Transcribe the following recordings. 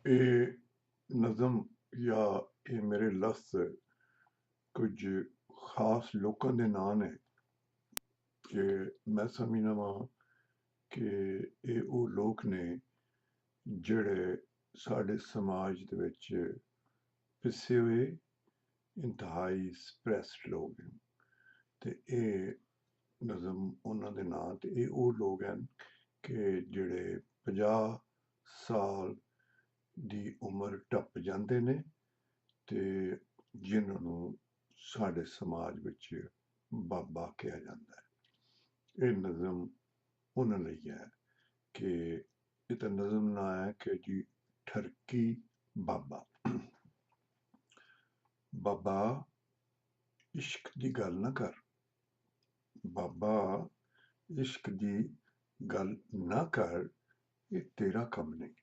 ਇਹ ਨਜ਼ਮ ਜਾਂ ਇਹ ਮੇਰੇ ਲਫ਼ਜ਼ ਕੁਝ ਖਾਸ ਲੋਕਾਂ ਦੇ ਨਾਂ ਨੇ ਕਿ ਮੈਂ ਸਮਝਦਾ ਵਾਂ ਕਿ ਇਹ ਉਹ ਲੋਕ ਨੇ ਜਿਹੜੇ ਸਾਡੇ ਸਮਾਜ ਦੇ ਵਿੱਚ ਪਿਸੇ ਹੋਏ ਇੰਤਹਾਈ ਸਪਰੈਸਡ ਲੋਕ ਹਨ ਤੇ ਇਹ ਨਜ਼ਮ ਉਹਨਾਂ ਦੇ ਨਾਂ ਤੇ ਇਹ ਉਹ ਲੋਕ ਹਨ ਕਿ ਜਿਹੜੇ 50 ਸਾਲ ਦੀ ਉਮਰ ਟੱਪ ਜਾਂਦੇ ਨੇ ਤੇ ਜਿਨ੍ਹਾਂ ਨੂੰ ਸਾਡੇ ਸਮਾਜ ਵਿੱਚ ਬਾਬਾ ਕਿਹਾ ਜਾਂਦਾ ਹੈ। ਇਹ ਨਜ਼ਮ ਉਹਨਾਂ ਲਈ ਹੈ ਕਿ ਇਹ ਤਾਂ ਨਜ਼ਮ ਨਾ ਹੈ ਕਿ ਜੀ ਠਰਕੀ ਬਾਬਾ। ਬਾਬਾ ਇਸ਼ਕ ਦੀ ਗੱਲ ਨਾ ਕਰ, ਬਾਬਾ ਇਸ਼ਕ ਦੀ ਗੱਲ ਨਾ ਕਰ, ਇਹ ਤੇਰਾ ਕੰਮ ਨਹੀਂ।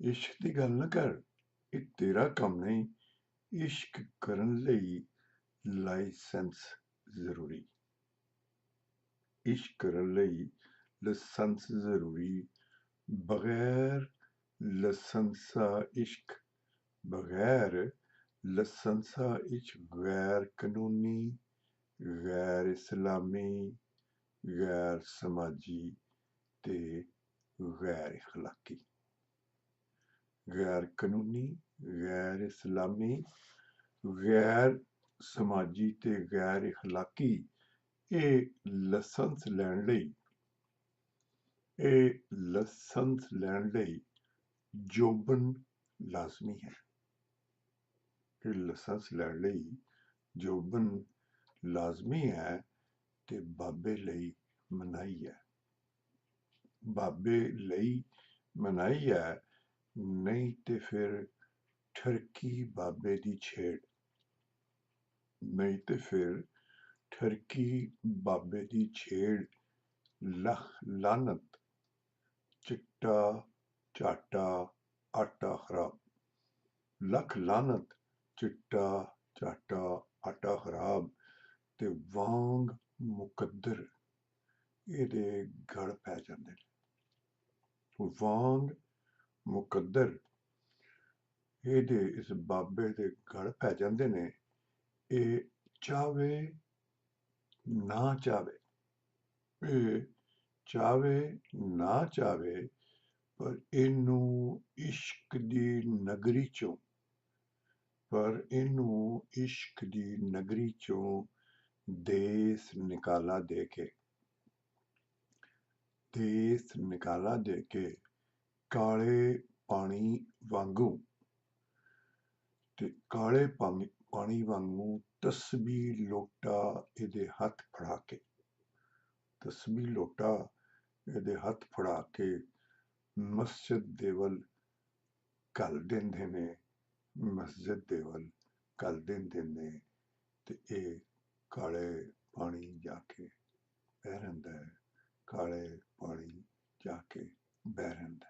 ਇਸ਼ਕ ਦੀ ਗੱਲ ਨਾ ਕਰ, ਇਹ ਤੇਰਾ ਕੰਮ ਨਹੀਂ। ਇਸ਼ਕ ਕਰਨ ਲਈ ਲਾਇਸੈਂਸ ਜ਼ਰੂਰੀ। ਇਸ਼ਕ ਕਰਨ ਲਈ ਲਾਇਸੈਂਸ ਜ਼ਰੂਰੀ। ਬਗੈਰ ਲਾਇਸੈਂਸਾ ਇਸ਼ਕ, ਬਗੈਰ ਲਾਇਸੈਂਸਾ ਇਸ਼ਕ ਗੈਰ ਕਾਨੂੰਨੀ, ਗੈਰ ਇਸਲਾਮੀ, ਗੈਰ ਸਮਾਜੀ ਤੇ ਗੈਰ ਇਖਲਾਕੀ। ਗੈਰ ਕਾਨੂੰਨੀ, ਗੈਰ ਇਸਲਾਮੀ, ਗੈਰ ਸਮਾਜੀ ਤੇ ਗੈਰ ਇਖਲਾਕੀ। ਇਹ ਲਾਇਸੈਂਸ ਲੈਣ ਲਈ ਜੋਬਨ ਲਾਜ਼ਮੀ ਹੈ। ਇਹ ਲਾਇਸੈਂਸ ਲੈਣ ਲਈ ਜੋਬਨ ਲਾਜ਼ਮੀ ਹੈ ਤੇ ਬਾਬੇ ਲਈ ਮਨਾਹੀ ਹੈ। ਬਾਬੇ ਲਈ ਮਨਾਹੀ ਹੈ, ਨਹੀਂ ਤੇ ਫਿਰ ਠਰਕੀ ਬਾਬੇ ਦੀ ਛੇੜ, ਨਹੀਂ ਤੇ ਫਿਰ ਠਰਕੀ ਬਾਬੇ ਦੀ ਛੇੜ। ਲੱਖ ਲਾਨਤ, ਚਿੱਟਾ ਝਾਟਾ ਆਟਾ ਖਰਾਬ। ਲੱਖ ਲਾਨਤ, ਚਿੱਟਾ ਝਾਟਾ ਆਟਾ ਖਰਾਬ ਤੇ ਵਾਂਗ ਮੁਕੱਦਰ ਇਹਦੇ ਗਲ ਪੈ ਜਾਂਦੇ ਨੇ। ਵਾਂਗ ਮੁਕੱਦਰ ਇਹਦੇ ਇਸ ਬਾਬੇ ਦੇ ਗਲ ਪੈ ਜਾਂਦੇ ਨੇ। ਇਹ ਚਾਵੇ ਨਾ ਚਾਵੇ, ਇਹ ਚਾਵੇ ਨਾ ਚਾਵੇ, ਪਰ ਇਹਨੂੰ ਇਸ਼ਕ ਦੀ ਨਗਰੀ ਚੋਂ, ਪਰ ਇਹਨੂੰ ਇਸ਼ਕ ਦੀ ਨਗਰੀ ਚੋਂ ਦੇਸ ਨਿਕਾਲਾ ਦੇ ਕੇ, ਦੇਸ ਨਿਕਾਲਾ ਦੇ ਕੇ ਕਾਲੇ ਪਾਣੀ ਵਾਂਗੂ ਤੇ ਕਾਲੇ ਪਾਣੀ ਵਾਂਗੂ ਤਸਬੀਹ ਲੋਟਾ ਇਹਦੇ ਹੱਥ ਫੜਾ ਕੇ, ਤਸਬੀਹ ਲੋਟਾ ਇਹਦੇ ਹੱਥ ਫੜਾ ਕੇ ਮਸਜਿਦ ਦੇ ਵੱਲ ਘੱਲ ਦਿੰਦੇ ਨੇ, ਮਸਜਿਦ ਦੇ ਵੱਲ ਘੱਲ ਦਿੰਦੇ ਨੇ ਤੇ ਇਹ ਕਾਲੇ ਪਾਣੀ ਜਾ ਕੇ ਬਹਿ ਰਹਿੰਦਾ ਹੈ, ਕਾਲੇ ਪਾਣੀ ਜਾ ਕੇ ਬਹਿ ਰਹਿੰਦਾ ਹੈ।